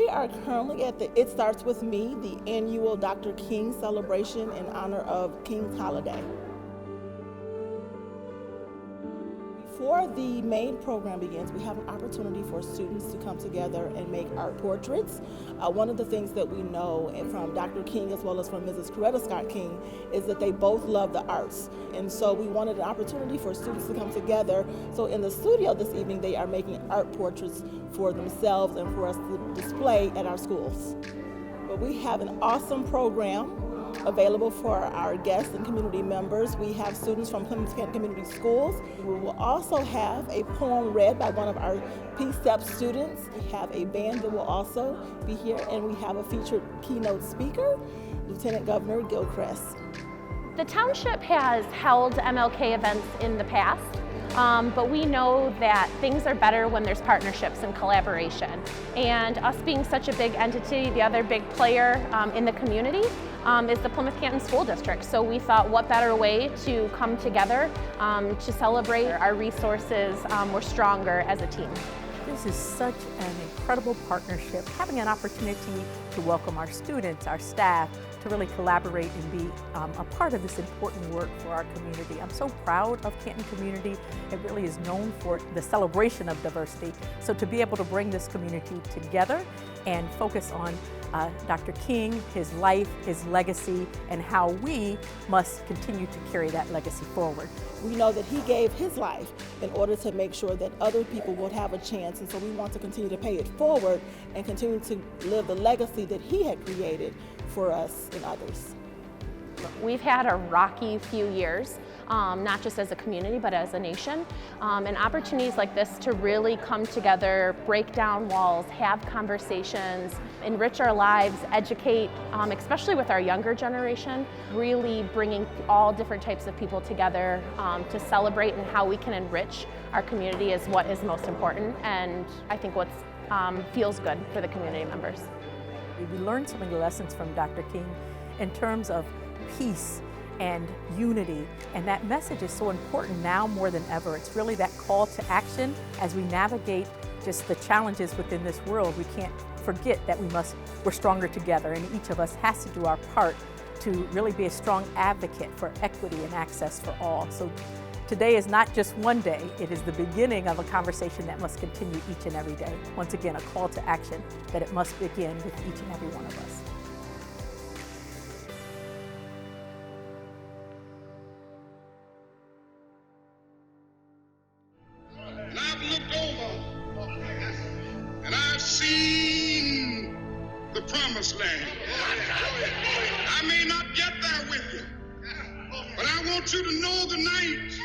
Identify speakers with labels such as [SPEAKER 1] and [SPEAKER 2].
[SPEAKER 1] are currently at the It Starts With Me, the annual Dr. King celebration in honor of King's Holiday. Before the main program begins, we have an opportunity for students to come together and make art portraits. One of the things that we know from Dr. King as well as from Mrs. Coretta Scott King is that they both love the arts. And so we wanted an opportunity for students to come together. So in the studio this evening, they are making art portraits for themselves and for us to display at our schools. But we have an awesome program available for our guests and community members. We have students from Clemens Canton Community Schools. We will also have a poem read by one of our P-STEP students. We have a band that will also be here, and we have a featured keynote speaker, Lieutenant Governor Gilchrist.
[SPEAKER 2] The township has held MLK events in the past, but we know that things are better when there's partnerships and collaboration. And us being such a big entity, the other big player in the community is the Plymouth Canton School District. So we thought, what better way to come together to celebrate our resources were stronger as a team.
[SPEAKER 3] This is such an incredible partnership, having an opportunity to welcome our students, our staff, to really collaborate and be a part of this important work for our community. I'm so proud of Canton community. It really is known for the celebration of diversity. So to be able to bring this community together and focus on Dr. King, his life, his legacy, and how we must continue to carry that legacy forward.
[SPEAKER 1] We know that he gave his life in order to make sure that other people would have a chance, and so we want to continue to pay it forward and continue to live the legacy that he had created for us and others.
[SPEAKER 2] We've had a rocky few years, not just as a community, but as a nation. And opportunities like this to really come together, break down walls, have conversations, enrich our lives, educate, especially with our younger generation, really bringing all different types of people together to celebrate, and how we can enrich our community is what is most important, and I think what feels good for the community members.
[SPEAKER 3] We learned some of the lessons from Dr. King in terms of peace and unity, and that message is so important now more than ever. It's really that call to action as we navigate just the challenges within this world. We can't forget that we're stronger together, and each of us has to do our part to really be a strong advocate for equity and access for all. So today is not just one day, it is the beginning of a conversation that must continue each and every day. Once again, a call to action that it must begin with each and every one of us.
[SPEAKER 4] And I've looked over and I've seen the promised land. I may not get there with you, but I want you to know tonight